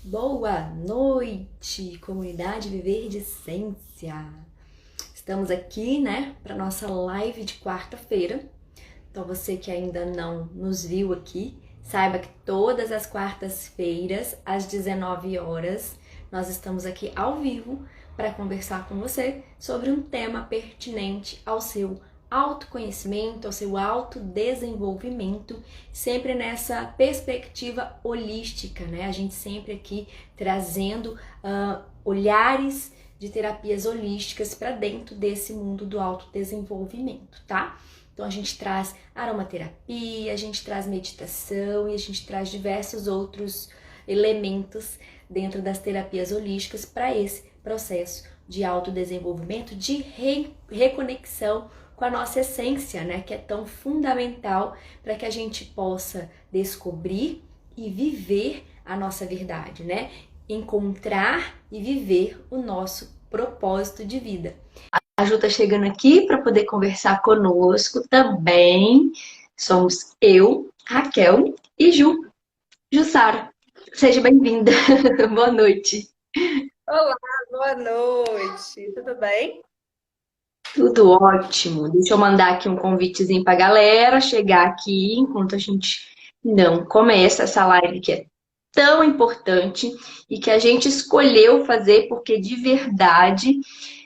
Boa noite, comunidade Viver de Essência. Estamos aqui, né, para nossa live de quarta-feira. Então você que ainda não nos viu aqui, saiba que todas as quartas-feiras, às 19 horas, nós estamos aqui ao vivo para conversar com você sobre um tema pertinente ao seu autoconhecimento, ao seu autodesenvolvimento, sempre nessa perspectiva holística, né? A gente sempre aqui trazendo olhares de terapias holísticas para dentro desse mundo do autodesenvolvimento, tá? Então a gente traz aromaterapia, a gente traz meditação e a gente traz diversos outros elementos dentro das terapias holísticas para esse processo de autodesenvolvimento, de reconexão com a nossa essência, né, que é tão fundamental para que a gente possa descobrir e viver a nossa verdade, né? Encontrar e viver o nosso propósito de vida. A Ju tá chegando aqui para poder conversar conosco também. Somos eu, Raquel e Jussara. Seja bem-vinda. Boa noite. Olá, boa noite. Tudo bem? Tudo ótimo. Deixa eu mandar aqui um convitezinho pra galera chegar aqui enquanto a gente não começa essa live que é tão importante e que a gente escolheu fazer porque de verdade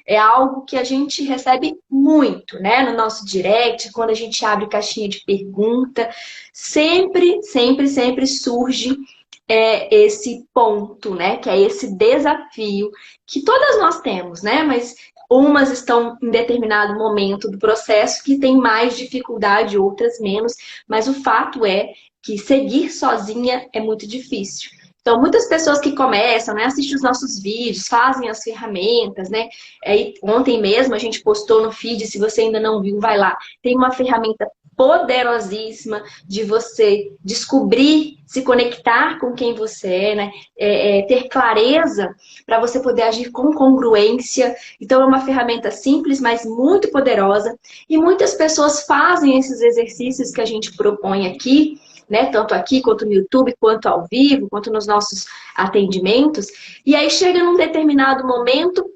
é algo que a gente recebe muito, né? No nosso direct, quando a gente abre caixinha de pergunta, sempre surge esse ponto, né? Que é esse desafio que todas nós temos, né? Mas umas estão em determinado momento do processo que tem mais dificuldade, outras menos. Mas o fato é que seguir sozinha é muito difícil. Então, muitas pessoas que começam, né, assistem os nossos vídeos, fazem as ferramentas, né? Ontem mesmo a gente postou no feed, se você ainda não viu, vai lá. Tem uma ferramenta poderosíssima de você descobrir, se conectar com quem você é, né? Ter clareza para você poder agir com congruência. Então, é uma ferramenta simples, mas muito poderosa. E muitas pessoas fazem esses exercícios que a gente propõe aqui, né? Tanto aqui, quanto no YouTube, quanto ao vivo, quanto nos nossos atendimentos. E aí chega num determinado momento,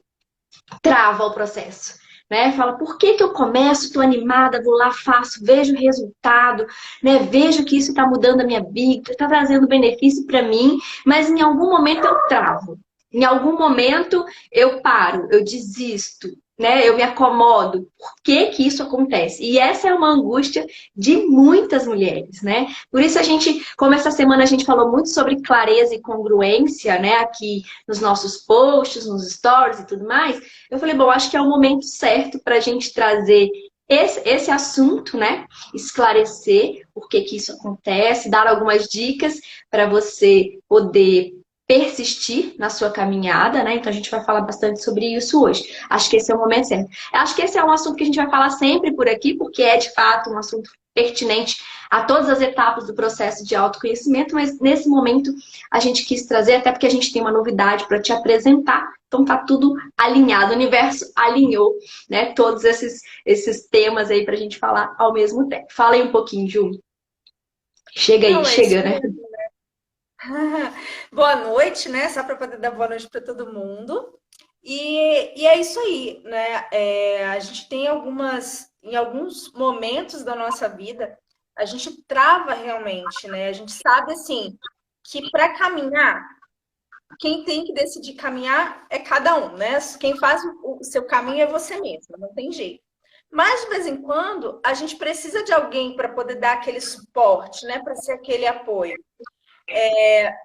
trava o processo. Né? Fala, por que eu começo, estou animada, vou lá, faço, vejo o resultado, né? Vejo que isso está mudando a minha vida, está trazendo benefício para mim, mas em algum momento eu travo. Em algum momento eu paro, eu desisto, né? Eu me acomodo. Por que que isso acontece? E essa é uma angústia de muitas mulheres, né? Por isso a gente, como essa semana a gente falou muito sobre clareza e congruência, né? Aqui nos nossos posts, nos stories e tudo mais, eu falei, bom, acho que é o momento certo para a gente trazer esse assunto, né? Esclarecer por que que isso acontece, dar algumas dicas para você poder persistir na sua caminhada, né? Então a gente vai falar bastante sobre isso hoje. Acho que esse é o momento certo. Acho que esse é um assunto que a gente vai falar sempre por aqui, porque é de fato um assunto pertinente a todas as etapas do processo de autoconhecimento, mas nesse momento a gente quis trazer, até porque a gente tem uma novidade para te apresentar. Então tá tudo alinhado, o universo alinhou, né? Todos esses temas aí pra gente falar ao mesmo tempo. Fala aí um pouquinho, Ju. Chega aí, Não, é isso chega, né? mesmo. Boa noite, né? Só para poder dar boa noite para todo mundo. E é isso aí, né? A gente tem em alguns momentos da nossa vida, a gente trava realmente, né? A gente sabe assim que para caminhar, quem tem que decidir caminhar é cada um, né? Quem faz o seu caminho é você mesmo, não tem jeito. Mas de vez em quando a gente precisa de alguém para poder dar aquele suporte, né? Para ser aquele apoio.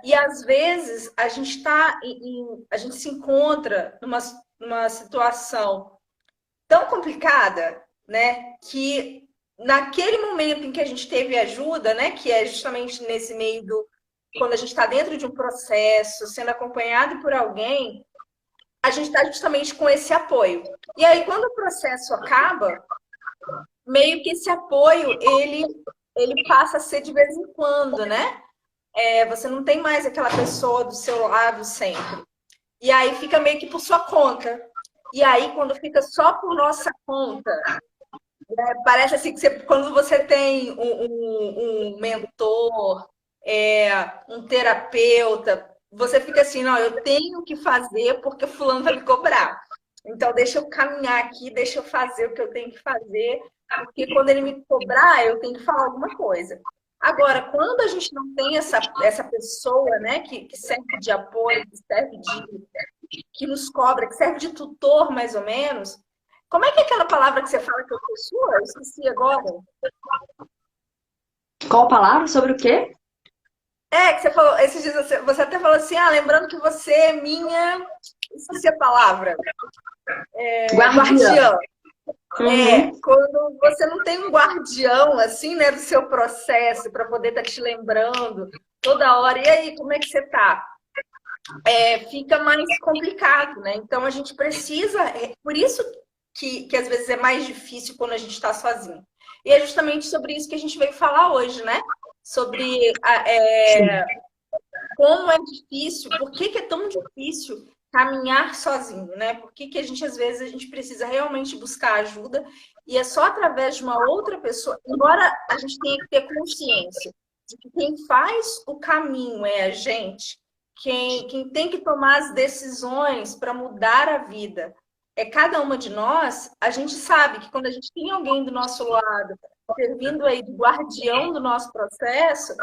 E às vezes a gente a gente se encontra numa situação tão complicada, né? Que naquele momento em que a gente teve ajuda, né? Que é justamente nesse meio do quando a gente está dentro de um processo, sendo acompanhado por alguém, a gente está justamente com esse apoio. E aí, quando o processo acaba, meio que esse apoio ele passa a ser de vez em quando, né? Você não tem mais aquela pessoa do seu lado sempre. E aí fica meio que por sua conta. E aí, quando fica só por nossa conta, parece assim que quando você tem um mentor, um terapeuta, você fica assim, não, eu tenho que fazer porque fulano vai me cobrar. Então, deixa eu caminhar aqui, deixa eu fazer o que eu tenho que fazer, porque quando ele me cobrar, eu tenho que falar alguma coisa. Agora, quando a gente não tem essa pessoa, né, que serve de apoio, que nos cobra, que serve de tutor, mais ou menos, como é que é aquela palavra que você fala que eu sou sua? Eu esqueci agora. Qual palavra? Sobre o quê? Que você falou, esses dias você até falou assim, lembrando que você é minha. Esqueci a palavra. Guardiã. Guardiã. Uhum. Quando você não tem um guardião, assim, né, do seu processo, para poder estar te lembrando toda hora. E aí, como é que você tá? Fica mais complicado, né? Então a gente precisa. Por isso que às vezes é mais difícil quando a gente está sozinho. E é justamente sobre isso que a gente veio falar hoje, né? Sobre como é difícil, por que é tão difícil caminhar sozinho, né? Por que a gente, às vezes, a gente precisa realmente buscar ajuda e é só através de uma outra pessoa, embora a gente tenha que ter consciência de que quem faz o caminho é a gente, quem tem que tomar as decisões para mudar a vida é cada uma de nós, a gente sabe que quando a gente tem alguém do nosso lado, servindo aí de guardião do nosso processo,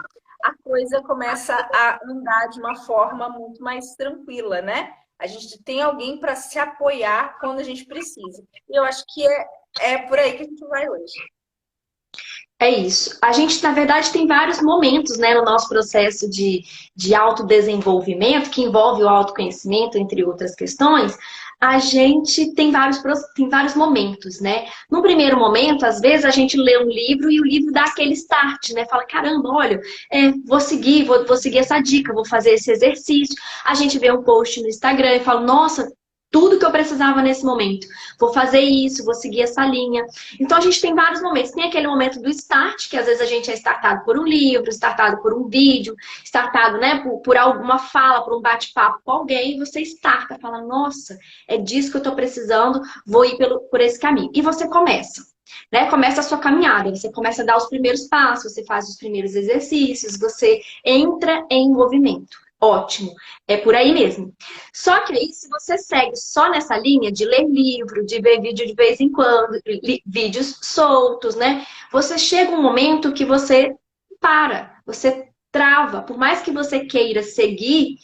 a coisa começa a andar de uma forma muito mais tranquila, né? A gente tem alguém para se apoiar quando a gente precisa. E eu acho que é por aí que a gente vai hoje. É isso. A gente, na verdade, tem vários momentos, né, no nosso processo de autodesenvolvimento, que envolve o autoconhecimento, entre outras questões. A gente tem vários momentos, né? No primeiro momento, às vezes, a gente lê um livro e o livro dá aquele start, né? Fala, caramba, olha, vou seguir essa dica, vou fazer esse exercício. A gente vê um post no Instagram e fala, nossa, tudo que eu precisava nesse momento. Vou fazer isso, vou seguir essa linha. Então a gente tem vários momentos. Tem aquele momento do start, que às vezes a gente é startado por um livro, startado por um vídeo, startado, né, por alguma fala, por um bate-papo com alguém, e você starta, fala, nossa, é disso que eu estou precisando, vou ir por esse caminho. E você começa. Né? Começa a sua caminhada, você começa a dar os primeiros passos, você faz os primeiros exercícios, você entra em movimento. Ótimo, é por aí mesmo. Só que aí, se você segue só nessa linha de ler livro, de ver vídeo de vez em quando, vídeos soltos, né? Você chega um momento que você para, você trava. Por mais que você queira seguir,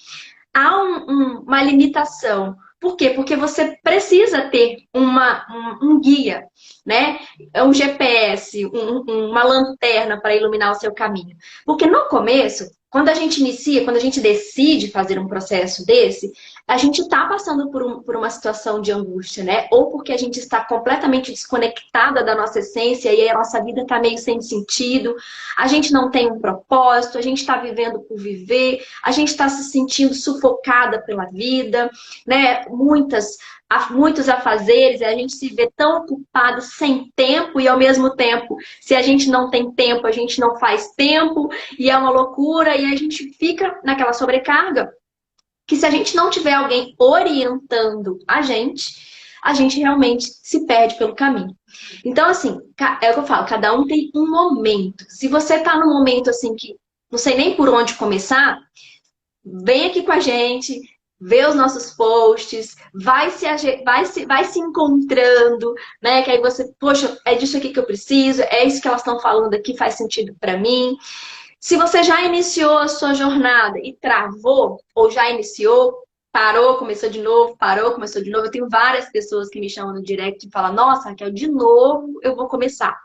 há uma limitação. Por quê? Porque você precisa ter um guia, né? Um GPS, uma lanterna para iluminar o seu caminho. Porque no começo, quando a gente inicia, quando a gente decide fazer um processo desse, a gente está passando por uma situação de angústia, né? Ou porque a gente está completamente desconectada da nossa essência e a nossa vida está meio sem sentido, a gente não tem um propósito, a gente está vivendo por viver, a gente está se sentindo sufocada pela vida, né? Muitos afazeres, a gente se vê tão ocupado sem tempo e ao mesmo tempo, se a gente não tem tempo, a gente não faz tempo e é uma loucura e a gente fica naquela sobrecarga que se a gente não tiver alguém orientando a gente realmente se perde pelo caminho. Então, assim, é o que eu falo, cada um tem um momento. Se você tá num momento assim que não sei nem por onde começar, vem aqui com a gente, vê os nossos posts, vai se encontrando, né? Que aí você, poxa, é disso aqui que eu preciso, é isso que elas estão falando aqui, faz sentido para mim. Se você já iniciou a sua jornada e travou, ou já iniciou, parou, começou de novo, parou, começou de novo. Eu tenho várias pessoas que me chamam no direct e falam, nossa, Raquel, de novo eu vou começar.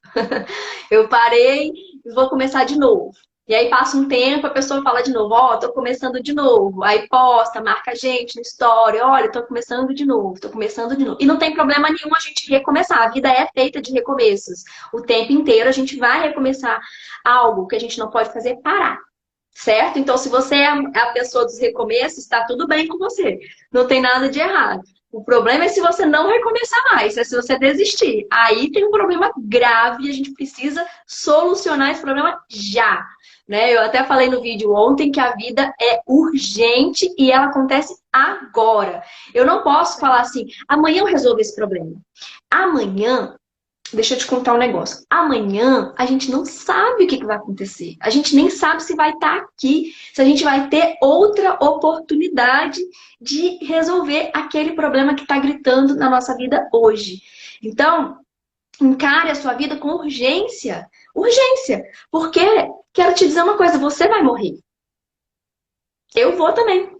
Eu parei e vou começar de novo. E aí passa um tempo, a pessoa fala de novo, ó, tô começando de novo. Aí posta, marca a gente no story, olha, tô começando de novo, tô começando de novo. E não tem problema nenhum a gente recomeçar, a vida é feita de recomeços. O tempo inteiro a gente vai recomeçar algo que a gente não pode fazer é parar. Certo? Então, se você é a pessoa dos recomeços, está tudo bem com você. Não tem nada de errado. O problema é se você não recomeçar mais, é se você desistir. Aí tem um problema grave e a gente precisa solucionar esse problema já. Né? Eu até falei no vídeo ontem que a vida é urgente e ela acontece agora. Eu não posso falar assim, amanhã eu resolvo esse problema. Amanhã deixa eu te contar um negócio. Amanhã a gente não sabe o que vai acontecer. A gente nem sabe se vai estar aqui, se a gente vai ter outra oportunidade de resolver aquele problema que está gritando na nossa vida hoje. Então, encare a sua vida com urgência. Urgência. Porque, quero te dizer uma coisa, você vai morrer. Eu vou também.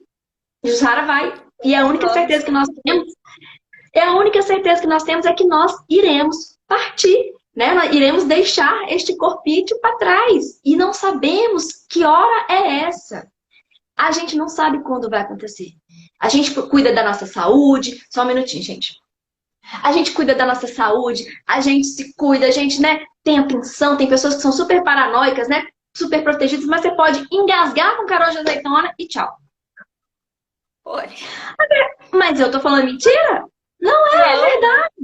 Jussara vai. E a única certeza que nós temos é que nós iremos partir, né? Nós iremos deixar este corpício para trás. E não sabemos que hora é essa. A gente não sabe quando vai acontecer. A gente cuida da nossa saúde. Só um minutinho, gente. A gente cuida da nossa saúde, a gente se cuida, a gente, né, tem atenção, tem pessoas que são super paranoicas, né? Super protegidas, mas você pode engasgar com caroço de azeitona e tchau. Oi. Mas eu tô falando mentira? Não é verdade.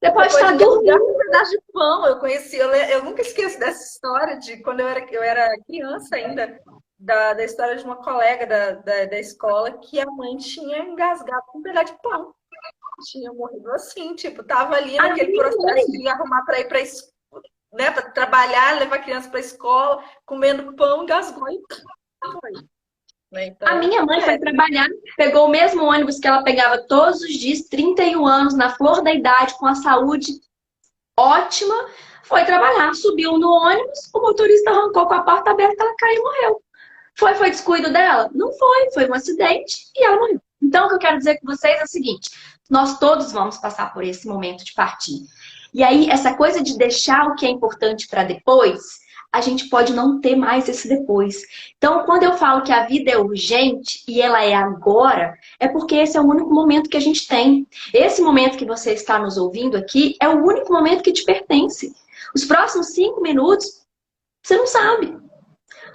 Você pode estar dormindo. Um pedaço de pão, eu nunca esqueço dessa história de quando eu era criança ainda, da história de uma colega da escola que a mãe tinha engasgado com um pedaço de pão. Tinha morrido assim, tipo, tava ali naquele processo de arrumar para ir para né, para trabalhar, levar a criança para a escola, comendo pão, engasgou e foi. Então, a minha mãe foi trabalhar, pegou o mesmo ônibus que ela pegava todos os dias, 31 anos, na flor da idade, com a saúde ótima, foi trabalhar, subiu no ônibus, o motorista arrancou com a porta aberta, ela caiu e morreu. Foi descuido dela? Não foi um acidente e ela morreu. Então, o que eu quero dizer com vocês é o seguinte, nós todos vamos passar por esse momento de partir. E aí, essa coisa de deixar o que é importante para depois, a gente pode não ter mais esse depois. Então, quando eu falo que a vida é urgente e ela é agora, é porque esse é o único momento que a gente tem. Esse momento que você está nos ouvindo aqui é o único momento que te pertence. Os próximos 5 minutos, você não sabe.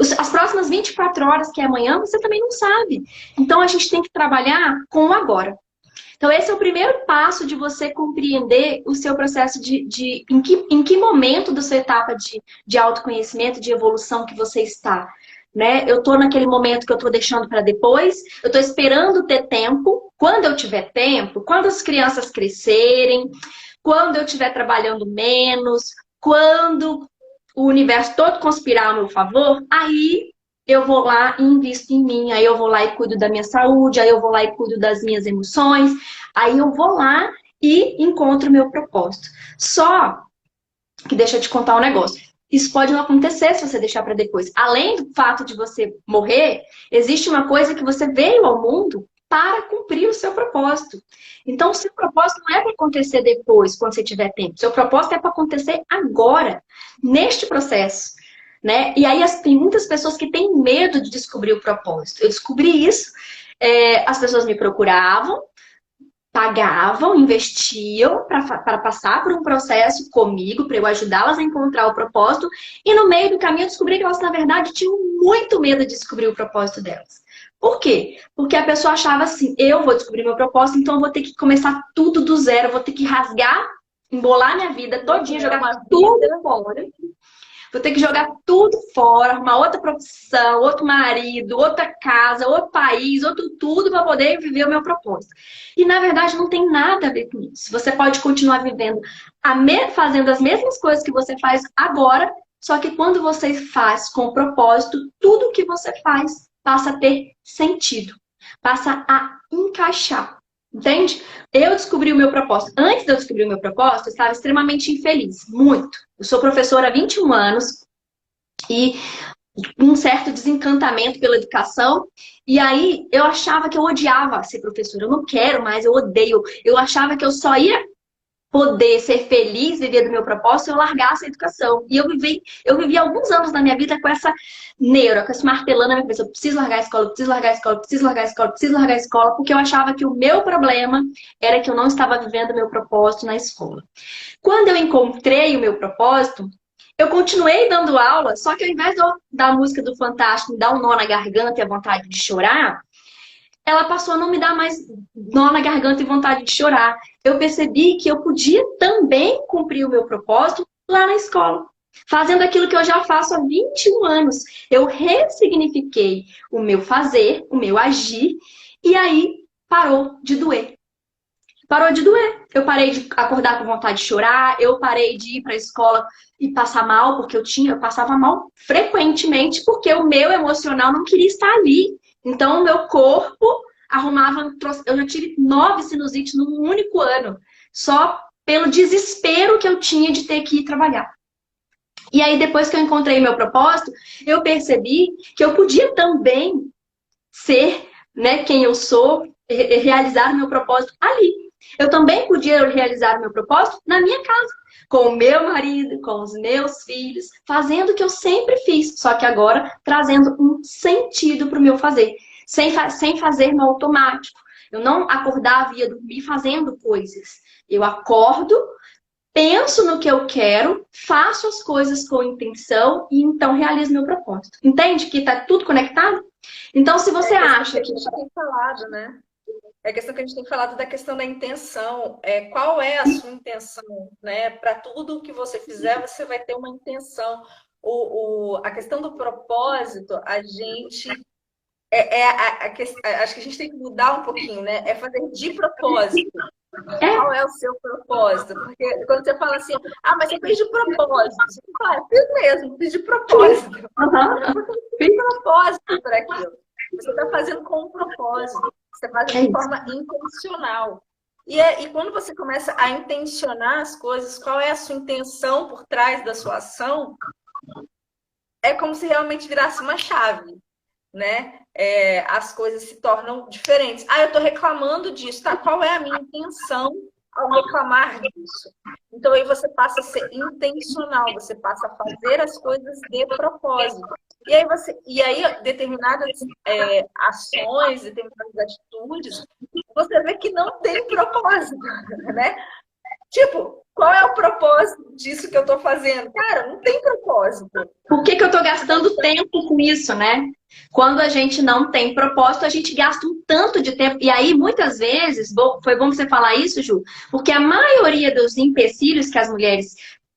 As próximas 24 horas, que é amanhã, você também não sabe. Então, a gente tem que trabalhar com o agora. Então, esse é o primeiro passo de você compreender o seu processo em que momento da sua etapa de autoconhecimento, de evolução que você está. Né? Eu estou naquele momento que eu estou deixando para depois, eu estou esperando ter tempo. Quando eu tiver tempo, quando as crianças crescerem, quando eu estiver trabalhando menos, quando o universo todo conspirar a meu favor, aí eu vou lá e invisto em mim, aí eu vou lá e cuido da minha saúde, aí eu vou lá e cuido das minhas emoções, aí eu vou lá e encontro o meu propósito. Só que deixa eu te contar um negócio. Isso pode não acontecer se você deixar para depois. Além do fato de você morrer, existe uma coisa que você veio ao mundo para cumprir o seu propósito. Então, o seu propósito não é para acontecer depois, quando você tiver tempo. O seu propósito é para acontecer agora, neste processo. Né? E aí tem muitas pessoas que têm medo de descobrir o propósito. Eu descobri isso, as pessoas me procuravam, pagavam, investiam para passar por um processo comigo, para eu ajudá-las a encontrar o propósito, e no meio do caminho eu descobri que elas, na verdade, tinham muito medo de descobrir o propósito delas. Por quê? Porque a pessoa achava assim, eu vou descobrir meu propósito, então eu vou ter que começar tudo do zero, eu vou ter que rasgar, embolar minha vida todinha, jogar tudo fora. Vou ter que jogar tudo fora, arrumar outra profissão, outro marido, outra casa, outro país, outro tudo para poder viver o meu propósito. E na verdade não tem nada a ver com isso. Você pode continuar vivendo, fazendo as mesmas coisas que você faz agora, só que quando você faz com propósito, tudo que você faz passa a ter sentido, passa a encaixar. Entende? Eu descobri o meu propósito. Antes de eu descobrir o meu propósito, eu estava extremamente infeliz. Muito. Eu sou professora há 21 anos e um certo desencantamento pela educação. E aí eu achava que eu odiava ser professora. Eu não quero mais, eu odeio. Eu achava que eu só ia poder ser feliz, viver do meu propósito, se eu largasse a educação. E eu vivi alguns anos da minha vida com essa neura, com esse martelando na minha cabeça. Eu preciso largar a escola, eu preciso largar a escola, eu preciso largar a escola, eu preciso largar a escola, porque eu achava que o meu problema era que eu não estava vivendo o meu propósito na escola. Quando eu encontrei o meu propósito, eu continuei dando aula, só que ao invés de eu dar a música do Fantástico, me dar um nó na garganta e a vontade de chorar, ela passou a não me dar mais nó na garganta e vontade de chorar. Eu percebi que eu podia também cumprir o meu propósito lá na escola. Fazendo aquilo que eu já faço há 21 anos. Eu ressignifiquei o meu fazer, o meu agir, e aí parou de doer. Parou de doer. Eu parei de acordar com vontade de chorar, eu parei de ir para a escola e passar mal, porque eu passava mal frequentemente, porque o meu emocional não queria estar ali. Então, o meu corpo arrumava. Eu já tive 9 sinusites num único ano, só pelo desespero que eu tinha de ter que ir trabalhar. E aí, depois que eu encontrei meu propósito, eu percebi que eu podia também ser, né, quem eu sou, realizar o meu propósito ali. Eu também podia realizar o meu propósito na minha casa, com o meu marido, com os meus filhos, fazendo o que eu sempre fiz, só que agora trazendo um sentido para o meu fazer, sem fazer no automático. Eu não acordava e ia dormir fazendo coisas. Eu acordo, penso no que eu quero, faço as coisas com intenção e então realizo meu propósito. Entende que está tudo conectado? Então, se você acha que... A gente tem falado, né? É a questão que a gente tem falado da questão da intenção. Qual é a sua intenção, né? Para tudo que você fizer, você vai ter uma intenção. A questão do propósito, a gente acho que a gente tem que mudar um pouquinho, né? É fazer de propósito. Qual é o seu propósito? Porque quando você fala assim, mas você fez de propósito. Você fala, fiz mesmo, fiz de propósito. Fiz de propósito para aquilo. Você está fazendo com um propósito. Você está fazendo de forma intencional. E quando você começa a intencionar as coisas, qual é a sua intenção por trás da sua ação? É como se realmente virasse uma chave, né? As coisas se tornam diferentes. Eu estou reclamando disso, tá? Qual é a minha intenção ao reclamar disso? Então aí você passa a ser intencional, você passa a fazer as coisas de propósito. E aí determinadas ações, determinadas atitudes, você vê que não tem propósito, né? Tipo, qual é o propósito disso que eu tô fazendo? Cara, não tem propósito. Por que eu tô gastando tempo com isso, né? Quando a gente não tem propósito, a gente gasta um tanto de tempo. E aí, muitas vezes, foi bom você falar isso, Ju, porque a maioria dos empecilhos que as mulheres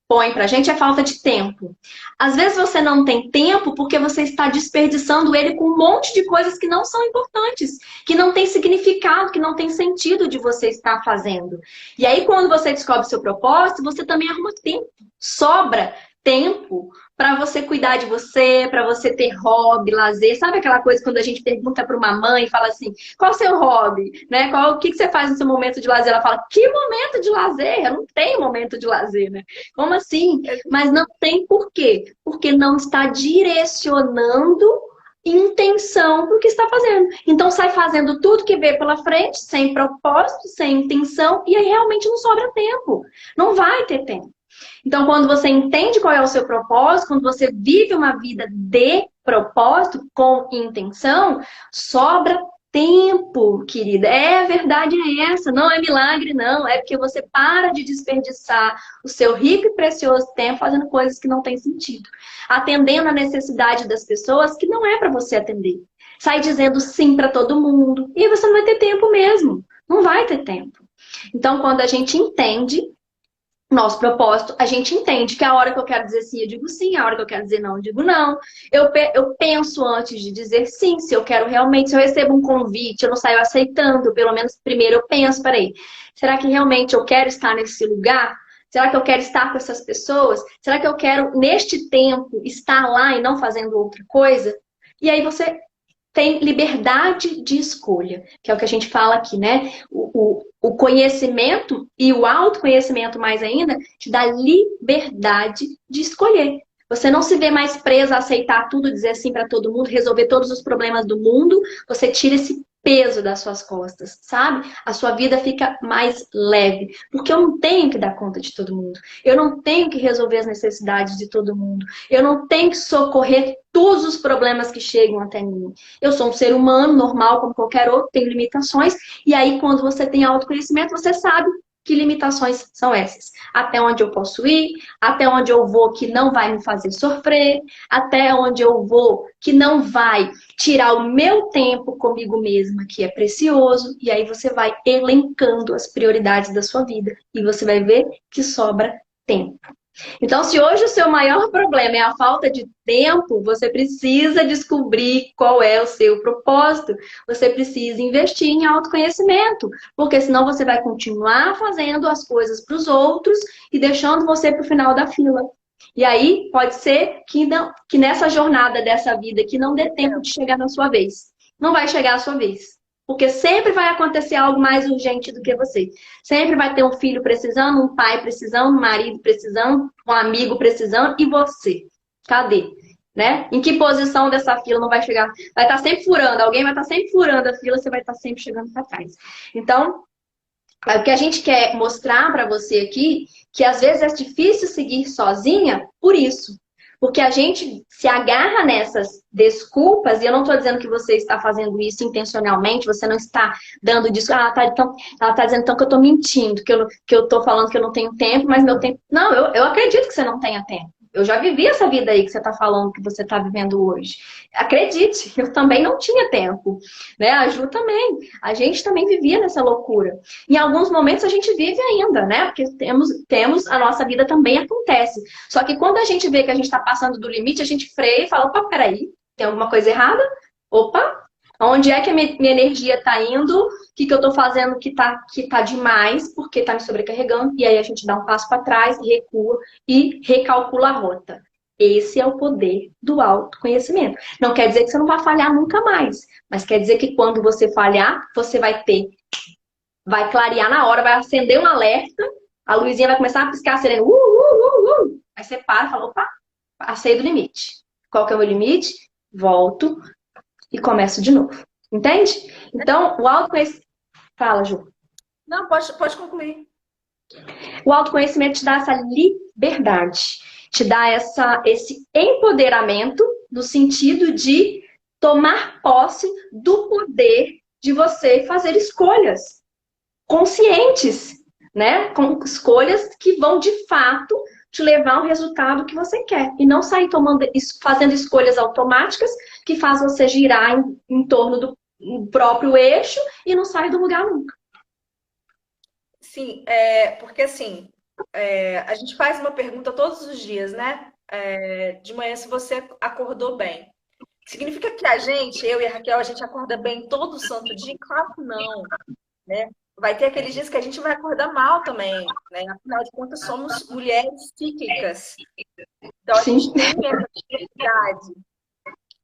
põem pra gente é falta de tempo. Às vezes você não tem tempo porque você está desperdiçando ele com um monte de coisas que não são importantes, que não tem significado, que não tem sentido de você estar fazendo. E aí, quando você descobre seu propósito, você também arruma tempo. Sobra tempo para você cuidar de você, para você ter hobby, lazer. Sabe aquela coisa quando a gente pergunta para uma mãe e fala assim, qual é o seu hobby? Né? O que você faz no seu momento de lazer? Ela fala, que momento de lazer? Eu não tenho momento de lazer, né? Como assim? Mas não tem por quê? Porque não está direcionando intenção para o que está fazendo. Então sai fazendo tudo que vê pela frente, sem propósito, sem intenção, e aí realmente não sobra tempo. Não vai ter tempo. Então, quando você entende qual é o seu propósito, quando você vive uma vida de propósito, com intenção, sobra tempo, querida. A verdade é essa, não é milagre, não. É porque você para de desperdiçar o seu rico e precioso tempo fazendo coisas que não têm sentido. Atendendo a necessidade das pessoas que não é para você atender. Sai dizendo sim para todo mundo. E você não vai ter tempo mesmo. Não vai ter tempo. Então, quando a gente entende nosso propósito, a gente entende que a hora que eu quero dizer sim, eu digo sim, a hora que eu quero dizer não, eu digo não. Eu penso antes de dizer sim, se eu quero realmente, se eu recebo um convite, eu não saio aceitando, pelo menos primeiro eu penso, peraí, será que realmente eu quero estar nesse lugar? Será que eu quero estar com essas pessoas? Será que eu quero, neste tempo, estar lá e não fazendo outra coisa? E aí você tem liberdade de escolha, que é o que a gente fala aqui, né? O conhecimento e o autoconhecimento mais ainda te dá liberdade de escolher. Você não se vê mais presa a aceitar tudo, dizer sim para todo mundo, resolver todos os problemas do mundo. Você tira esse peso das suas costas, sabe? A sua vida fica mais leve. Porque eu não tenho que dar conta de todo mundo. Eu não tenho que resolver as necessidades de todo mundo. Eu não tenho que socorrer todos os problemas que chegam até mim. Eu sou um ser humano normal, como qualquer outro, tenho limitações. E aí, quando você tem autoconhecimento, você sabe que limitações são essas. Até onde eu posso ir, até onde eu vou que não vai me fazer sofrer, até onde eu vou que não vai tirar o meu tempo comigo mesma, que é precioso, e aí você vai elencando as prioridades da sua vida e você vai ver que sobra tempo. Então, se hoje o seu maior problema é a falta de tempo, você precisa descobrir qual é o seu propósito. Você precisa investir em autoconhecimento, porque senão você vai continuar fazendo as coisas para os outros e deixando você para o final da fila. E aí, pode ser que, não, que nessa jornada dessa vida que não dê tempo de chegar na sua vez. Não vai chegar a sua vez. Porque sempre vai acontecer algo mais urgente do que você. Sempre vai ter um filho precisando, um pai precisando, um marido precisando, um amigo precisando, e você? Cadê? Né? Em que posição dessa fila não vai chegar? Vai estar sempre furando, alguém vai estar sempre furando a fila, você vai estar sempre chegando para trás. Então, o que a gente quer mostrar para você aqui, que às vezes é difícil seguir sozinha, por isso. Porque a gente se agarra nessas desculpas, e eu não estou dizendo que você está fazendo isso intencionalmente, você não está dando disso, então, ela está dizendo então que eu estou mentindo, que eu estou falando que eu não tenho tempo, mas meu tempo. Não, eu acredito que você não tenha tempo. Eu já vivi essa vida aí que você está falando que você está vivendo hoje. Acredite, eu também não tinha tempo. Né? A Ju também. A gente também vivia nessa loucura. Em alguns momentos a gente vive ainda, né? Porque temos a nossa vida também acontece. Só que quando a gente vê que a gente está passando do limite, a gente freia e fala, opa, peraí, tem alguma coisa errada? Opa, onde é que a minha energia está indo? O que eu estou fazendo que tá demais, porque está me sobrecarregando? E aí a gente dá um passo para trás, recua e recalcula a rota. Esse é o poder do autoconhecimento. Não quer dizer que você não vai falhar nunca mais, mas quer dizer que quando você falhar, você vai clarear na hora, vai acender um alerta, a luzinha vai começar a piscar a sirene. Aí você para e fala, opa, passei do limite. Qual que é o meu limite? Volto e começo de novo. Entende? Então, o autoconhecimento... Fala, Ju. Não, pode concluir. O autoconhecimento te dá essa liberdade, te dá esse empoderamento no sentido de tomar posse do poder de você fazer escolhas conscientes, né? Com escolhas que vão de fato te levar ao resultado que você quer e não sair fazendo escolhas automáticas que faz você girar em torno do próprio eixo e não sai do lugar nunca. Sim, porque assim, a gente faz uma pergunta todos os dias, né? De manhã, se você acordou bem. Significa que a gente, eu e a Raquel, a gente acorda bem todo santo dia? Claro que não, né? Vai ter aqueles dias que a gente vai acordar mal também, né? Afinal de contas, somos mulheres cíclicas. Então, a gente tem essa diversidade.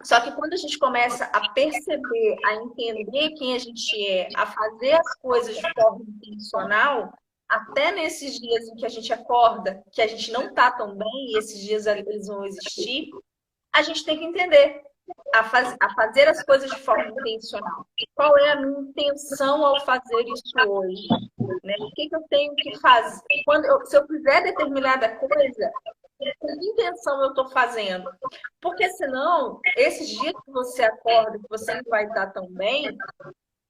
Só que quando a gente começa a perceber, a entender quem a gente é, a fazer as coisas de forma intencional, até nesses dias em que a gente acorda, que a gente não tá tão bem, e esses dias eles vão existir, a gente tem que entender a fazer as coisas de forma intencional. Qual é a minha intenção ao fazer isso hoje? Né? O que eu tenho que fazer? Se eu fizer determinada coisa, com que intenção eu estou fazendo? Porque senão, esses dias que você acorda, que você não vai estar tão bem,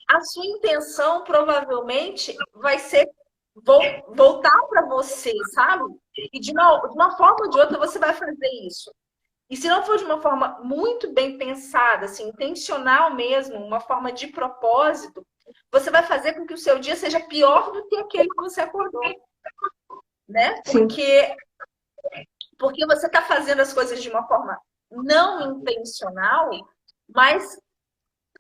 a sua intenção provavelmente vai ser voltar para você, sabe? E de uma forma ou de outra você vai fazer isso. E se não for de uma forma muito bem pensada, assim, intencional mesmo, uma forma de propósito, você vai fazer com que o seu dia seja pior do que aquele que você acordou. Né? Porque você está fazendo as coisas de uma forma não intencional, mas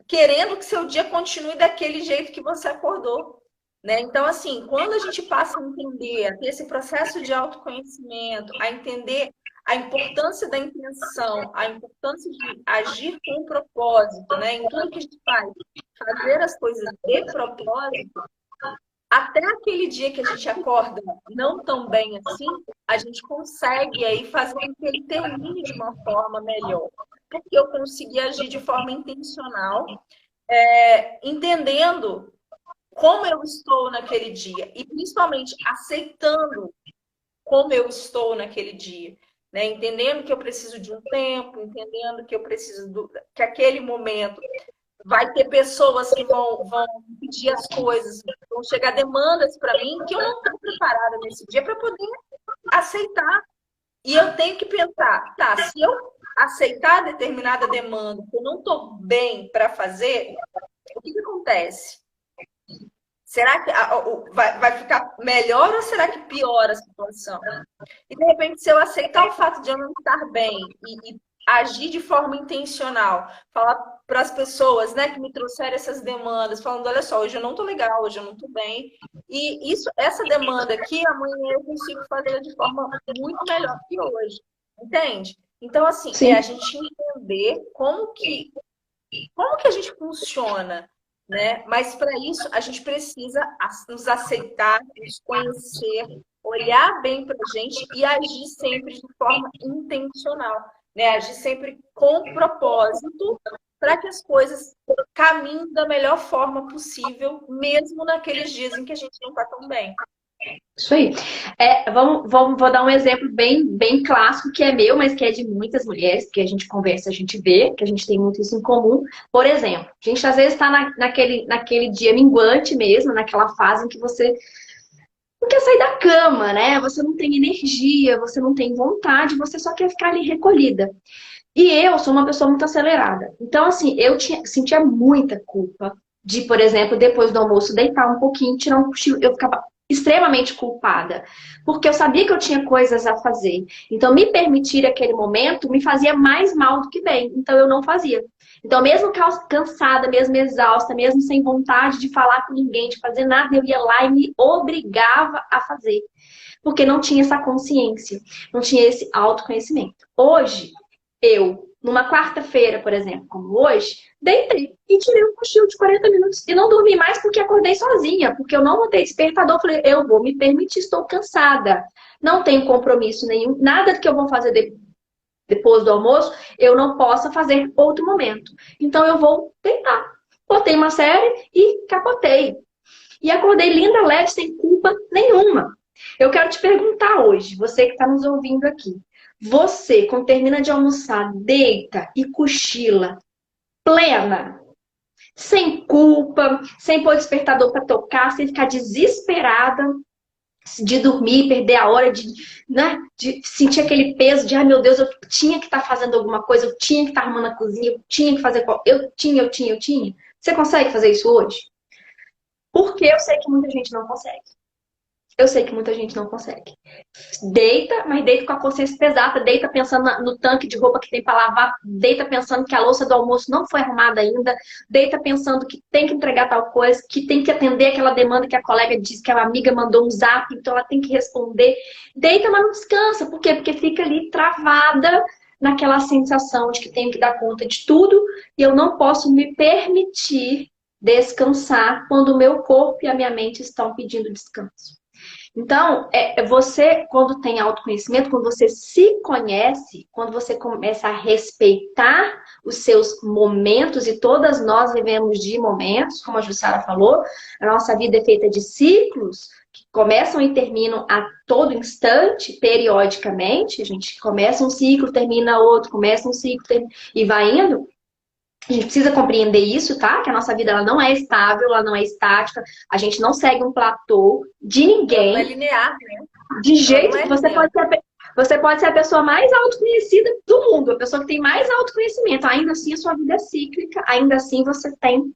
querendo que seu dia continue daquele jeito que você acordou. Né? Então, assim, quando a gente passa a entender, a ter esse processo de autoconhecimento, a entender a importância da intenção, a importância de agir com propósito, né? Em tudo que a gente faz, fazer as coisas de propósito, até aquele dia que a gente acorda não tão bem assim, a gente consegue aí fazer com que ele termine de uma forma melhor. Porque eu consegui agir de forma intencional, entendendo como eu estou naquele dia e principalmente aceitando como eu estou naquele dia. Né? Entendendo que eu preciso de um tempo, entendendo que eu preciso que aquele momento vai ter pessoas que vão pedir as coisas, vão chegar demandas para mim que eu não estou preparada nesse dia para poder aceitar. E eu tenho que pensar, tá, se eu aceitar determinada demanda que eu não estou bem para fazer, o que acontece? Será que vai ficar melhor ou será que piora a situação? E de repente, se eu aceitar o fato de eu não estar bem e agir de forma intencional, falar para as pessoas, né, que me trouxeram essas demandas, falando, olha só, hoje eu não tô legal, hoje eu não tô bem. E essa demanda aqui, amanhã eu consigo fazer de forma muito melhor que hoje. Entende? Então, assim, Sim. a gente entender como que a gente funciona, né? Mas para isso a gente precisa nos aceitar, nos conhecer, olhar bem para a gente e agir sempre de forma intencional, né? Agir sempre com propósito para que as coisas caminhem da melhor forma possível, mesmo naqueles dias em que a gente não está tão bem. Isso aí. Vou dar um exemplo bem clássico, que é meu, mas que é de muitas mulheres, que a gente conversa, a gente vê, que a gente tem muito isso em comum. Por exemplo, a gente às vezes está naquele dia minguante mesmo, naquela fase em que você não quer sair da cama, né? Você não tem energia, você não tem vontade, você só quer ficar ali recolhida. E eu sou uma pessoa muito acelerada. Então, assim, sentia muita culpa de, por exemplo, depois do almoço, deitar um pouquinho, tirar um cochilo. Eu ficava extremamente culpada, porque eu sabia que eu tinha coisas a fazer. Então, me permitir aquele momento me fazia mais mal do que bem. Então, eu não fazia. Então, mesmo cansada, mesmo exausta, mesmo sem vontade de falar com ninguém, de fazer nada, eu ia lá e me obrigava a fazer. Porque não tinha essa consciência, não tinha esse autoconhecimento. Hoje, numa quarta-feira, por exemplo, como hoje, deitei e tirei um cochilo de 40 minutos. E não dormi mais porque acordei sozinha, porque eu não botei despertador. Falei, eu vou me permitir, estou cansada. Não tenho compromisso nenhum, nada que eu vou fazer depois do almoço, eu não possa fazer outro momento. Então eu vou deitar. Botei uma série e capotei. E acordei linda, leve, sem culpa nenhuma. Eu quero te perguntar hoje, você que está nos ouvindo aqui. Você, quando termina de almoçar, deita e cochila plena, sem culpa, sem pôr despertador para tocar, sem ficar desesperada de dormir, perder a hora né, de sentir aquele peso de, ai meu Deus, eu tinha que estar fazendo alguma coisa, eu tinha que estar arrumando a cozinha, eu tinha que fazer, eu tinha. Você consegue fazer isso hoje? Porque eu sei que muita gente não consegue. Eu sei que muita gente não consegue. Deita, mas deita com a consciência pesada, deita pensando no tanque de roupa que tem para lavar, deita pensando que a louça do almoço não foi arrumada ainda, deita pensando que tem que entregar tal coisa, que tem que atender aquela demanda que a colega disse, que a amiga mandou um zap, então ela tem que responder. Deita, mas não descansa. Por quê? Porque fica ali travada naquela sensação de que tenho que dar conta de tudo e eu não posso me permitir descansar quando o meu corpo e a minha mente estão pedindo descanso. Então, você, quando tem autoconhecimento, quando você se conhece, quando você começa a respeitar os seus momentos, e todas nós vivemos de momentos, como a Jussara falou, a nossa vida é feita de ciclos, que começam e terminam a todo instante, periodicamente. A gente começa um ciclo, termina outro, começa um ciclo, e vai indo. A gente precisa compreender isso, tá? Que a nossa vida ela não é estável, ela não é estática. A gente não segue um platô de ninguém. Não é linear, né? De jeito que você pode ser a pessoa mais autoconhecida do mundo, a pessoa que tem mais autoconhecimento. Ainda assim, a sua vida é cíclica, ainda assim você tem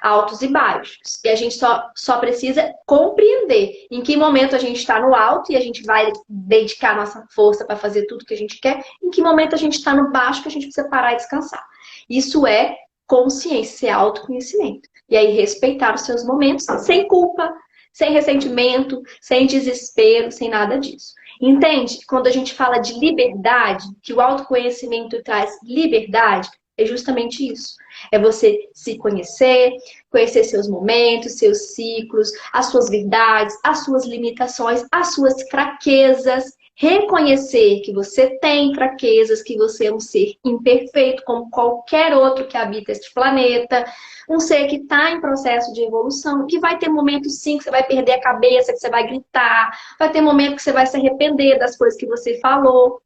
altos e baixos. E a gente só precisa compreender em que momento a gente está no alto e a gente vai dedicar nossa força para fazer tudo que a gente quer, em que momento a gente está no baixo que a gente precisa parar e descansar. Isso é consciência, é autoconhecimento. E aí respeitar os seus momentos sem culpa, sem ressentimento, sem desespero, sem nada disso. Entende? Quando a gente fala de liberdade, que o autoconhecimento traz liberdade, é justamente isso. É você se conhecer, conhecer seus momentos, seus ciclos, as suas verdades, as suas limitações, as suas fraquezas. Reconhecer que você tem fraquezas, que você é um ser imperfeito, como qualquer outro que habita este planeta. Um ser que está em processo de evolução, que vai ter momentos sim que você vai perder a cabeça, que você vai gritar, vai ter momentos que você vai se arrepender das coisas que você falou,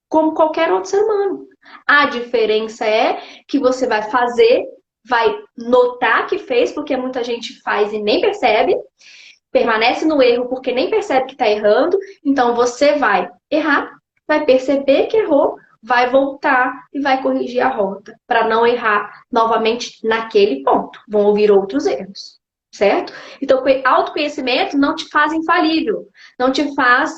como qualquer outro ser humano. A diferença é que você vai fazer, vai notar que fez, porque muita gente faz e nem percebe, permanece no erro porque nem percebe que está errando, então você vai errar, vai perceber que errou, vai voltar e vai corrigir a rota para não errar novamente naquele ponto. Vão ouvir outros erros. certo? Então, autoconhecimento não te faz infalível, não te faz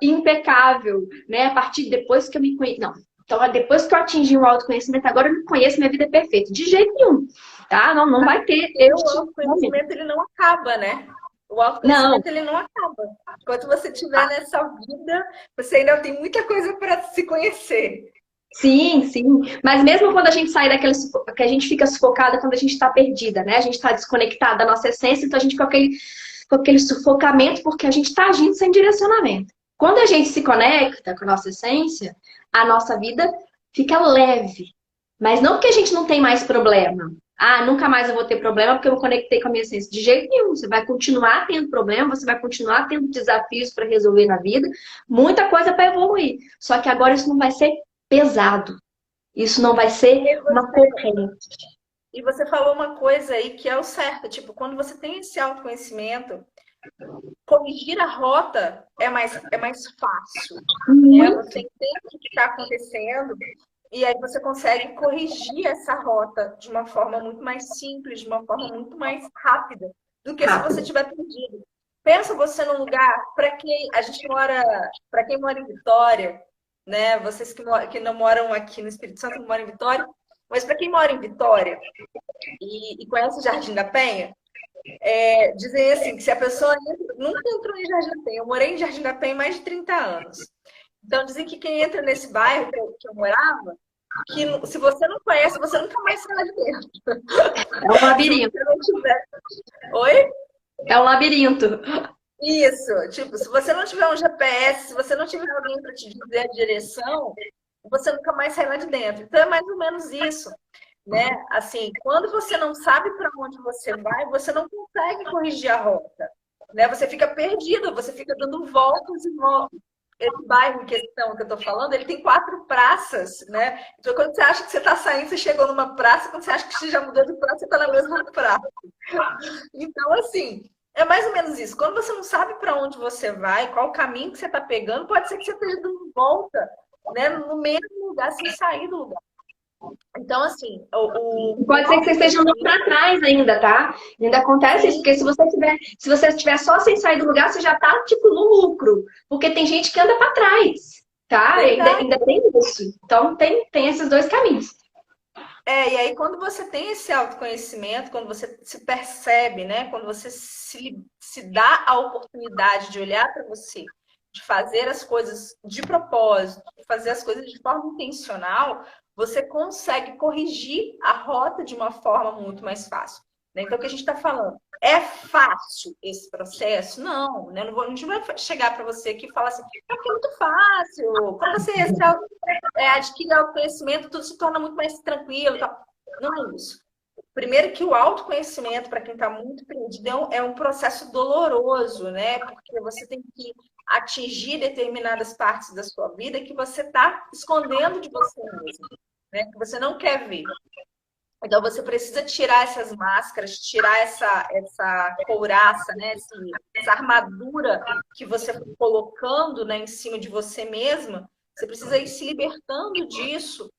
impecável, né? A partir depois que eu me conheço. Não. Então, depois que eu atingi o autoconhecimento, agora eu me conheço, minha vida é perfeita. De jeito nenhum, tá? Não, não vai ter Porque o este momento. autoconhecimento, ele não acaba, né? O Não, autoconhecimento, ele não acaba. Enquanto você estiver nessa vida, você ainda tem muita coisa para se conhecer. sim, sim. Mas mesmo quando a gente sai daquele que a gente fica sufocada quando a gente está perdida, né? A gente está desconectada da nossa essência, então a gente fica com aquele sufocamento porque a gente está agindo sem direcionamento. Quando a gente se conecta com a nossa essência, a nossa vida fica leve. Mas não porque a gente não tem mais problema. Ah, nunca mais eu vou ter problema porque eu me conectei com a minha essência. De jeito nenhum. Você vai continuar tendo problema, você vai continuar tendo desafios para resolver na vida, muita coisa para evoluir. Só que agora isso não vai ser pesado. Isso não vai ser uma corrente. E você falou uma coisa aí que é o certo. Tipo, quando você tem esse autoconhecimento, corrigir a rota é mais fácil. Né? Muito. Você entende o que está acontecendo e aí você consegue corrigir essa rota de uma forma muito mais simples, de uma forma muito mais rápida do que se você Rápido. tiver perdido. Pensa você num lugar, para quem a gente mora, para quem mora em Vitória, né? Vocês que não moram aqui no Espírito Santo, não moram em Vitória, mas para quem mora em Vitória e conhece o Jardim da Penha, dizem assim, que se a pessoa nunca entrou em Jardim da Penha, eu morei em Jardim da Penha mais de 30 anos. Então dizem que quem entra nesse bairro que eu morava, que se você não conhece, você nunca mais sai lá de dentro. É um Se labirinto. você não tiver... Oi? É um labirinto. Isso, tipo, se você não tiver um GPS, se você não tiver alguém para te dizer a direção, você nunca mais sai lá de dentro. Então é mais ou menos isso, né? Assim, quando você não sabe para onde você vai, você não consegue corrigir a rota, né? Você fica perdido, você fica dando voltas e voltas. Esse bairro em questão que eu estou falando, ele tem 4 praças, né? Então, quando você acha que você está saindo, você chegou numa praça, quando você acha que você já mudou de praça, você está na mesma praça. Então, assim, é mais ou menos isso. Quando você não sabe para onde você vai, qual o caminho que você está pegando, pode ser que você esteja dando volta, né, no mesmo lugar, sem sair do lugar. Então, assim, Pode ser que você esteja andando para trás ainda, tá? Ainda acontece isso, porque se você estiver só sem sair do lugar, você já tá, tipo, no lucro. Porque tem gente que anda para trás, tá? verdade. Ainda tem isso. Então, tem esses dois caminhos. E aí quando você tem esse autoconhecimento, quando você se percebe, né? Quando você se dá a oportunidade de olhar para você, de fazer as coisas de propósito, de fazer as coisas de forma intencional, você consegue corrigir a rota de uma forma muito mais fácil. Né? Então, o que a gente está falando? É fácil esse processo? Não, né? A gente não vai chegar para você aqui e falar assim, é porque é muito fácil. Quando você adquire autoconhecimento, tudo se torna muito mais tranquilo. Tal. Não é isso. Primeiro que o autoconhecimento, para quem está muito perdido, é um processo doloroso, né? Porque você tem que atingir determinadas partes da sua vida que você está escondendo de você mesmo, né? Que você não quer ver. Então você precisa tirar essas máscaras, tirar essa couraça, né? Essa armadura que você foi colocando, né, em cima de você mesma. Você precisa ir se libertando disso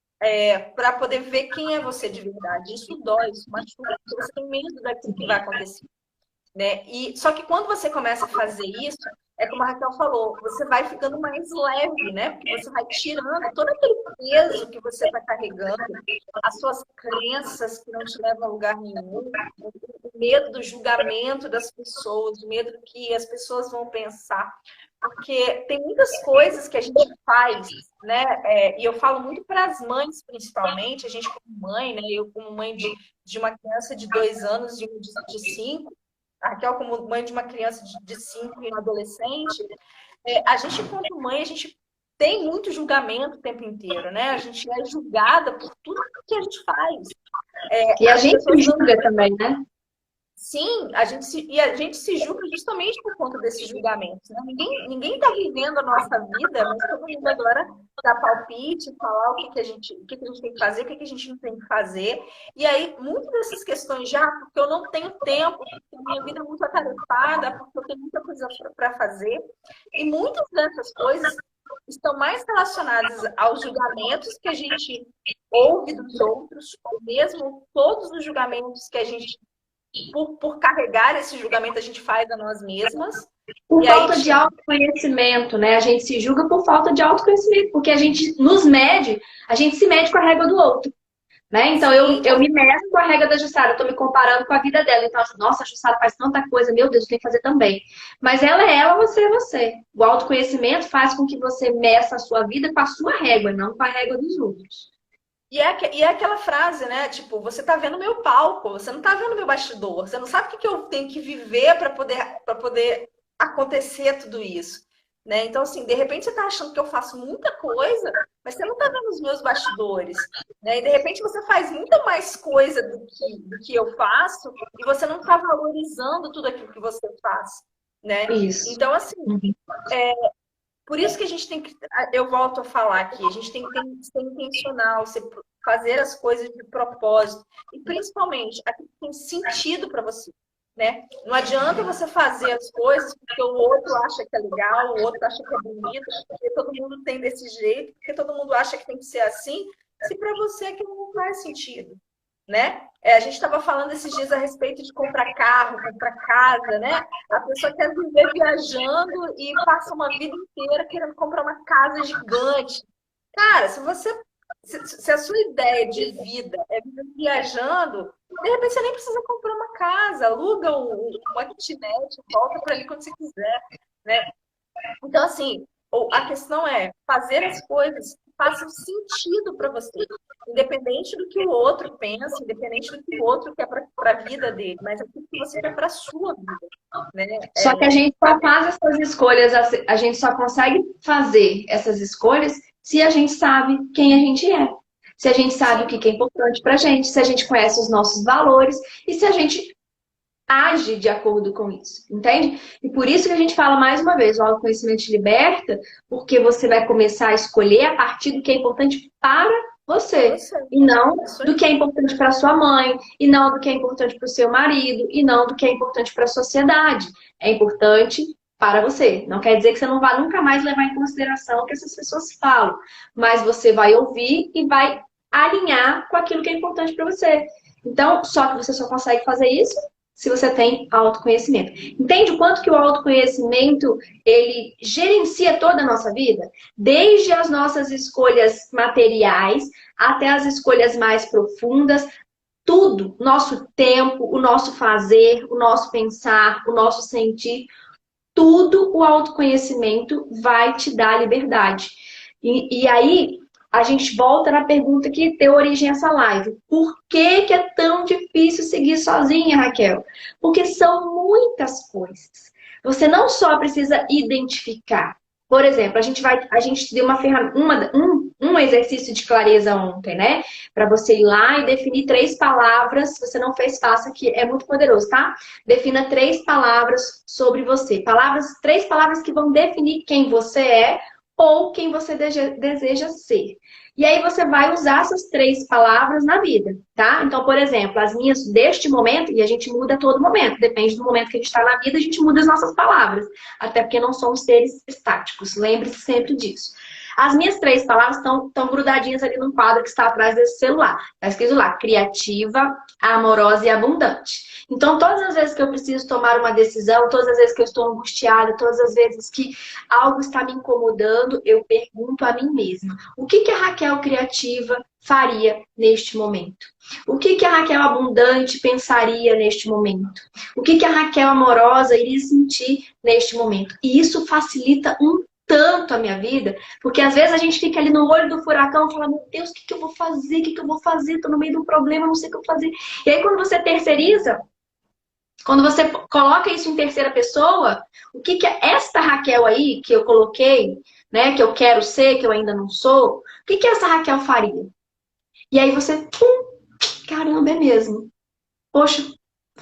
para poder ver quem é você de verdade. Isso dói, isso machuca, porque você tem medo daquilo que vai acontecer. Né? Só que quando você começa a fazer isso, é como a Raquel falou, você vai ficando mais leve, né? Porque você vai tirando todo aquele peso que você está carregando, as suas crenças que não te levam a lugar nenhum, o medo do julgamento das pessoas, o medo que as pessoas vão pensar. Porque tem muitas coisas que a gente faz, né? E eu falo muito para as mães, principalmente, a gente como mãe, né? Eu como mãe de uma criança de 2 anos e de 5, a Raquel, como mãe de uma criança de 5 e um adolescente, a gente, enquanto mãe, a gente tem muito julgamento o tempo inteiro, né? A gente é julgada por tudo que a gente faz. E a As gente pessoas não... julga também, né? Sim, a gente se julga justamente por conta desses julgamentos. Né? Ninguém está vivendo a nossa vida, mas todo mundo agora dá palpite, falar o que a gente tem que fazer, o que a gente não tem que fazer. E aí, muitas dessas questões já, porque eu não tenho tempo, porque a minha vida é muito atarefada, porque eu tenho muita coisa para fazer. E muitas dessas coisas estão mais relacionadas aos julgamentos que a gente ouve dos outros, ou mesmo todos os julgamentos que a gente por carregar esse julgamento, a gente faz a nós mesmas. Por E falta aí, de autoconhecimento, né? A gente se julga por falta de autoconhecimento, porque a gente nos mede, a gente se mede com a régua do outro. Né? Então, sim, eu me meço com a regra da Jussara, eu tô me comparando com a vida dela. Então, assim, nossa, a Jussara faz tanta coisa, meu Deus, eu tenho que fazer também. Mas ela é ela, você é você. O autoconhecimento faz com que você meça a sua vida com a sua régua, não com a régua dos outros. e é aquela frase, né? Tipo, você tá vendo meu palco, você não tá vendo meu bastidor, você não sabe o que eu tenho que viver para poder acontecer tudo isso. Né? Então, assim, de repente você tá achando que eu faço muita coisa, mas você não tá vendo os meus bastidores. Né? E de repente você faz muito mais coisa do que eu faço e você não tá valorizando tudo aquilo que você faz. Né? Isso. Então, assim, Uhum. por isso que a gente tem que, eu volto a falar aqui, a gente tem que ser intencional, fazer as coisas de propósito, e principalmente aquilo que tem sentido para você, né? Não adianta você fazer as coisas porque o outro acha que é legal, o outro acha que é bonito, porque todo mundo tem desse jeito, porque todo mundo acha que tem que ser assim, se para você aquilo não faz sentido, né? A gente estava falando esses dias a respeito de comprar carro, comprar casa, né? A pessoa quer viver viajando e passa uma vida inteira querendo comprar uma casa gigante. Cara, se a sua ideia de vida é viver viajando, de repente você nem precisa comprar uma casa, aluga uma kitnet, volta para ali quando você quiser, né? Então, assim, a questão é fazer as coisas que façam sentido para você, independente do que o outro pensa, independente do que o outro quer para a vida dele, mas aquilo que você quer para a sua vida. Né? Só que a gente só faz essas escolhas, a gente só consegue fazer essas escolhas se a gente sabe quem a gente é. Se a gente sabe o que é importante pra gente, se a gente conhece os nossos valores e se a gente age de acordo com isso, entende? E por isso que a gente fala mais uma vez, o autoconhecimento te liberta, porque você vai começar a escolher a partir do que é importante para você, e não do que é importante para sua mãe, e não do que é importante para o seu marido, e não do que é importante para a sociedade. É importante para você. Não quer dizer que você não vai nunca mais levar em consideração o que essas pessoas falam, mas você vai ouvir e vai alinhar com aquilo que é importante para você. Então, só que você só consegue fazer isso se você tem autoconhecimento. Entende o quanto que o autoconhecimento, ele gerencia toda a nossa vida? Desde as nossas escolhas materiais até as escolhas mais profundas, tudo, nosso tempo, o nosso fazer, o nosso pensar, o nosso sentir, tudo o autoconhecimento vai te dar liberdade. E aí, a gente volta na pergunta que deu origem a essa live. Por que é tão difícil seguir sozinha, Raquel? Porque são muitas coisas. Você não só precisa identificar. Por exemplo, a gente deu uma ferramenta, um exercício de clareza ontem, né? Para você ir lá e definir 3 palavras. Se você não fez, faça, que é muito poderoso, tá? Defina 3 palavras sobre você. 3 palavras que vão definir quem você é ou quem você deseja ser. E aí você vai usar essas 3 palavras na vida, tá? Então, por exemplo, as minhas deste momento, e a gente muda a todo momento, depende do momento que a gente está na vida, a gente muda as nossas palavras. Até porque não somos seres estáticos, lembre-se sempre disso. As minhas 3 palavras estão grudadinhas ali no quadro que está atrás desse celular. Está escrito lá, criativa, amorosa e abundante. Então, todas as vezes que eu preciso tomar uma decisão, todas as vezes que eu estou angustiada, todas as vezes que algo está me incomodando, eu pergunto a mim mesma: o que a Raquel criativa faria neste momento? O que a Raquel abundante pensaria neste momento? O que a Raquel amorosa iria sentir neste momento? E isso facilita tanto a minha vida, porque às vezes a gente fica ali no olho do furacão e fala: meu Deus, o que eu vou fazer? O que eu vou fazer? Tô no meio de um problema, não sei o que eu vou fazer. E aí quando você terceiriza, quando você coloca isso em terceira pessoa, o que esta Raquel aí que eu coloquei, né, que eu quero ser, que eu ainda não sou, o que essa Raquel faria? E aí você, caramba, é mesmo. Poxa,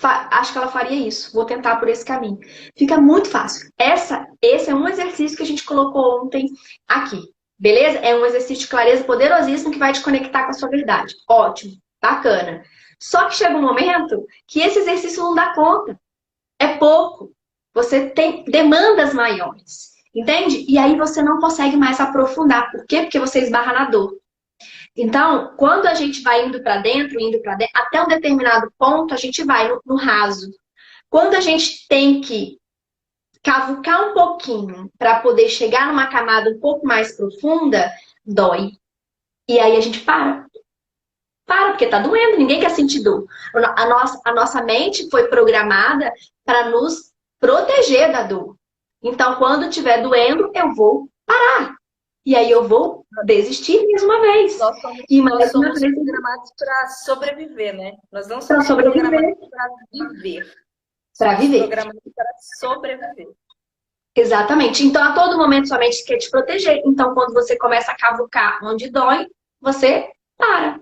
acho que ela faria isso. Vou tentar por esse caminho. Fica muito fácil. Esse é um exercício que a gente colocou ontem aqui. Beleza? É um exercício de clareza poderosíssimo que vai te conectar com a sua verdade. Ótimo. Bacana. Só que chega um momento que esse exercício não dá conta. É pouco. Você tem demandas maiores. Entende? E aí você não consegue mais aprofundar. Por quê? Porque você esbarra na dor. Então, quando a gente vai indo para dentro, até um determinado ponto, a gente vai no raso. Quando a gente tem que cavucar um pouquinho para poder chegar numa camada um pouco mais profunda, dói. E aí a gente para. Para, porque tá doendo, ninguém quer sentir dor. A nossa mente foi programada para nos proteger da dor. Então, quando estiver doendo, eu vou parar. E aí eu vou desistir mais uma vez. E Nós mais uma somos vez programados para sobreviver, né? Nós não para somos sobreviver. programados para viver. Para Somos viver. programados para sobreviver. Exatamente. Então, a todo momento, sua mente quer te proteger. Então, quando você começa a cavucar onde dói, você para.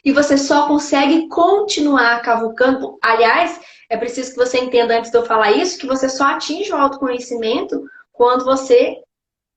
E você só consegue continuar cavucando. Aliás, é preciso que você entenda antes de eu falar isso, que você só atinge o autoconhecimento quando você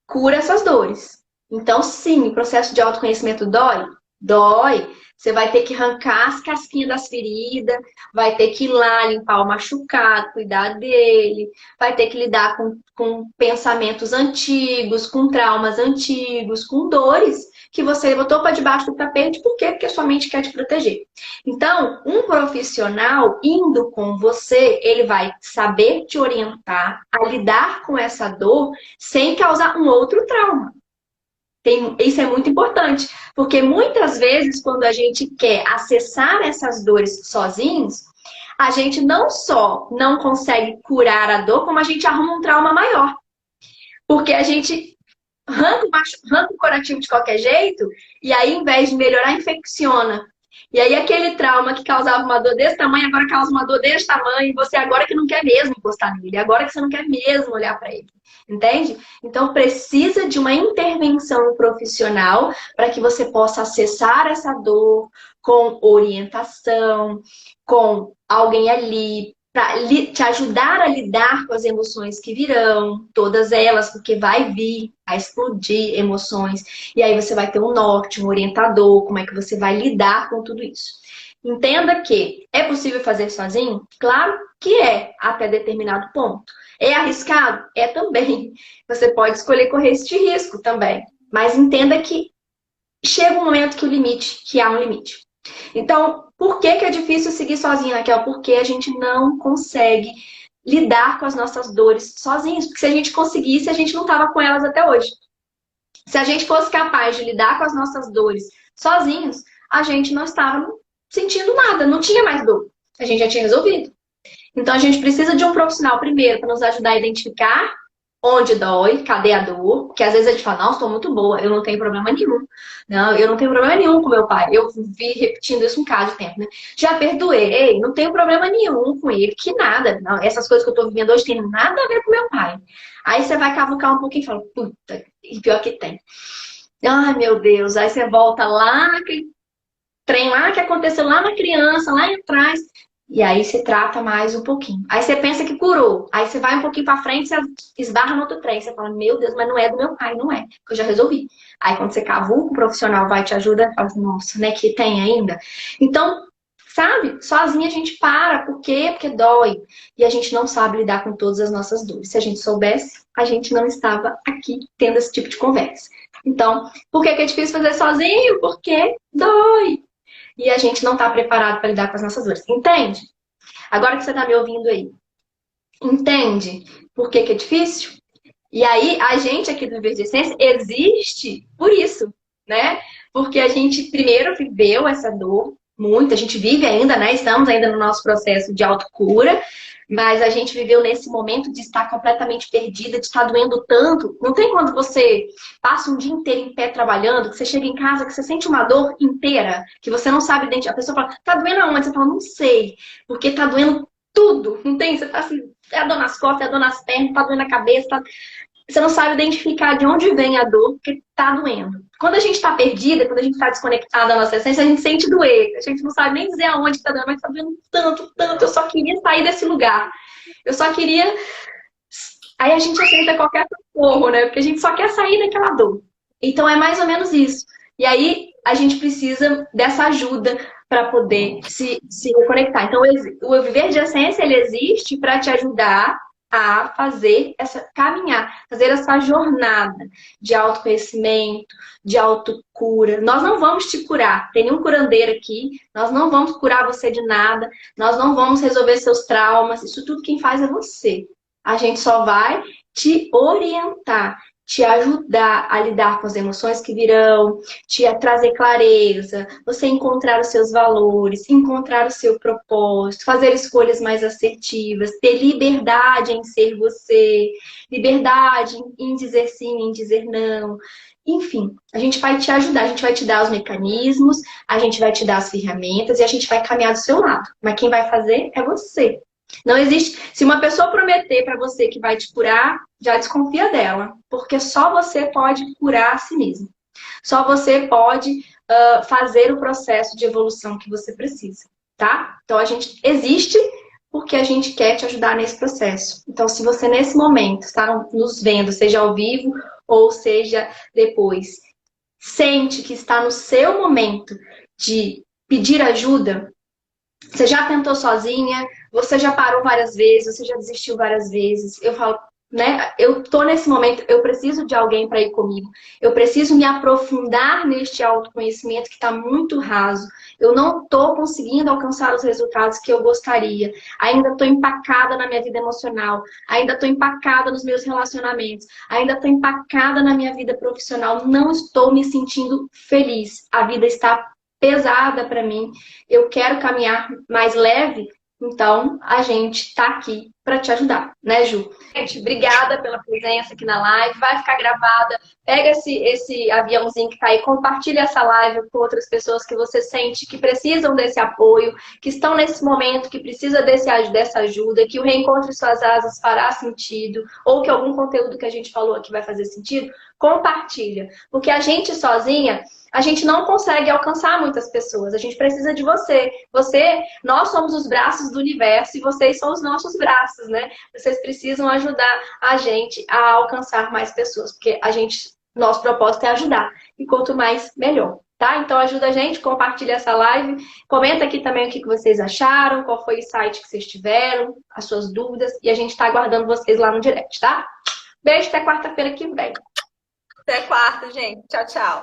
cura essas dores. Então, sim, o processo de autoconhecimento dói? Dói. Você vai ter que arrancar as casquinhas das feridas, vai ter que ir lá limpar o machucado, cuidar dele, vai ter que lidar com pensamentos antigos, com traumas antigos, com dores que você botou para debaixo do tapete. Por quê? Porque a sua mente quer te proteger. Então, um profissional indo com você, ele vai saber te orientar a lidar com essa dor sem causar um outro trauma. Isso é muito importante, porque muitas vezes, quando a gente quer acessar essas dores sozinhos, a gente não só não consegue curar a dor, como a gente arruma um trauma maior. Porque a gente arranca o curativo de qualquer jeito, e aí, em vez de melhorar, infecciona. E aí, aquele trauma que causava uma dor desse tamanho, agora causa uma dor desse tamanho, e você agora que não quer mesmo encostar nele, agora que você não quer mesmo olhar para ele. Entende? Então, precisa de uma intervenção profissional para que você possa acessar essa dor com orientação, com alguém ali para te ajudar a lidar com as emoções que virão, todas elas, porque vai vir a explodir emoções, e aí você vai ter um norte, um orientador, como é que você vai lidar com tudo isso. Entenda que é possível fazer sozinho? Claro que é, até determinado ponto. É arriscado? É também. Você pode escolher correr este risco também. Mas entenda que chega um momento que há um limite. Então, por que é difícil seguir sozinha, Raquel? Porque a gente não consegue lidar com as nossas dores sozinhos. Porque se a gente conseguisse, a gente não estava com elas até hoje. Se a gente fosse capaz de lidar com as nossas dores sozinhos, a gente não estava sentindo nada, não tinha mais dor. A gente já tinha resolvido. Então, a gente precisa de um profissional primeiro para nos ajudar a identificar onde dói, cadê a dor, porque às vezes a gente fala, não, estou muito boa, eu não tenho problema nenhum. Não, eu não tenho problema nenhum com meu pai. Eu vi repetindo isso um caso de tempo, né? Já perdoei, não tenho problema nenhum com ele, que nada. Não, essas coisas que eu estou vivendo hoje tem nada a ver com meu pai. Aí você vai cavucar um pouquinho e fala, puta, e pior que tem. Ai, meu Deus, aí você volta lá naquele trem lá que aconteceu lá na criança, lá atrás. E aí você trata mais um pouquinho. Aí você pensa que curou. Aí você vai um pouquinho pra frente, você esbarra no outro trem. Você fala, meu Deus, mas não é do meu pai, não é. Porque eu já resolvi. Aí quando você cavuca, o profissional vai te ajudar. Fala, nossa, né, que tem ainda. Então, sabe, sozinha a gente para. Por quê? Porque dói. E a gente não sabe lidar com todas as nossas dores. Se a gente soubesse, a gente não estava aqui tendo esse tipo de conversa. Então, por que é difícil fazer sozinho? Porque dói. E a gente não está preparado para lidar com as nossas dores. Entende? Agora que você está me ouvindo aí, entende por que é difícil? E aí, a gente aqui do Viver de Essência existe por isso, né? Porque a gente primeiro viveu essa dor muito, a gente vive ainda, né? Estamos ainda no nosso processo de autocura, mas a gente viveu nesse momento de estar completamente perdida, de estar doendo tanto. Não tem quando você passa um dia inteiro em pé trabalhando, que você chega em casa, que você sente uma dor inteira, que você não sabe identificar. A pessoa fala, tá doendo aonde? Você fala, não sei, porque tá doendo tudo. Não tem? Você tá assim, é a dor nas costas, é a dor nas pernas, tá doendo a cabeça, tá... Você não sabe identificar de onde vem a dor, porque tá doendo. Quando a gente tá perdida, quando a gente tá desconectada da nossa essência, a gente sente doer. A gente não sabe nem dizer aonde tá doendo, mas tá doendo tanto, tanto. Eu só queria sair desse lugar. Eu só queria... Aí a gente aceita qualquer socorro, né? Porque a gente só quer sair daquela dor. Então é mais ou menos isso. E aí a gente precisa dessa ajuda para poder se reconectar. Então o Viver de Essência, ele existe para te ajudar a fazer caminhar, fazer essa jornada de autoconhecimento, de autocura. Nós não vamos te curar, tem nenhum curandeiro aqui, nós não vamos curar você de nada, nós não vamos resolver seus traumas, isso tudo quem faz é você. A gente só vai te orientar, te ajudar a lidar com as emoções que virão, te trazer clareza, você encontrar os seus valores, encontrar o seu propósito, fazer escolhas mais assertivas, ter liberdade em ser você, liberdade em dizer sim, em dizer não. Enfim, a gente vai te ajudar, a gente vai te dar os mecanismos, a gente vai te dar as ferramentas e a gente vai caminhar do seu lado. Mas quem vai fazer é você. Não existe. Se uma pessoa prometer para você que vai te curar, já desconfia dela, porque só você pode curar a si mesmo. Só você pode fazer o processo de evolução que você precisa, tá? Então a gente existe porque a gente quer te ajudar nesse processo. Então, se você nesse momento está nos vendo, seja ao vivo ou seja depois, sente que está no seu momento de pedir ajuda, você já tentou sozinha, você já parou várias vezes, você já desistiu várias vezes. Eu falo, né? Eu tô nesse momento, eu preciso de alguém para ir comigo. Eu preciso me aprofundar neste autoconhecimento que está muito raso. Eu não estou conseguindo alcançar os resultados que eu gostaria. Ainda estou empacada na minha vida emocional. Ainda estou empacada nos meus relacionamentos. Ainda estou empacada na minha vida profissional. Não estou me sentindo feliz. A vida está pesada para mim, eu quero caminhar mais leve, então a gente tá aqui para te ajudar, né, Ju? Gente, obrigada pela presença aqui na live, vai ficar gravada, pega esse aviãozinho que tá aí, compartilha essa live com outras pessoas que você sente que precisam desse apoio, que estão nesse momento, que precisa dessa ajuda, que o Reencontre Suas Asas fará sentido, ou que algum conteúdo que a gente falou aqui vai fazer sentido, compartilha, porque a gente sozinha a gente não consegue alcançar muitas pessoas. A gente precisa de você. Nós somos os braços do universo e vocês são os nossos braços, né? Vocês precisam ajudar a gente a alcançar mais pessoas, porque nosso propósito é ajudar. E quanto mais, melhor. Tá? Então ajuda a gente, compartilha essa live, comenta aqui também o que vocês acharam, qual foi o site que vocês tiveram, as suas dúvidas, e a gente está aguardando vocês lá no direct, tá? Beijo, até quarta-feira que vem. Até quarta, gente. Tchau, tchau.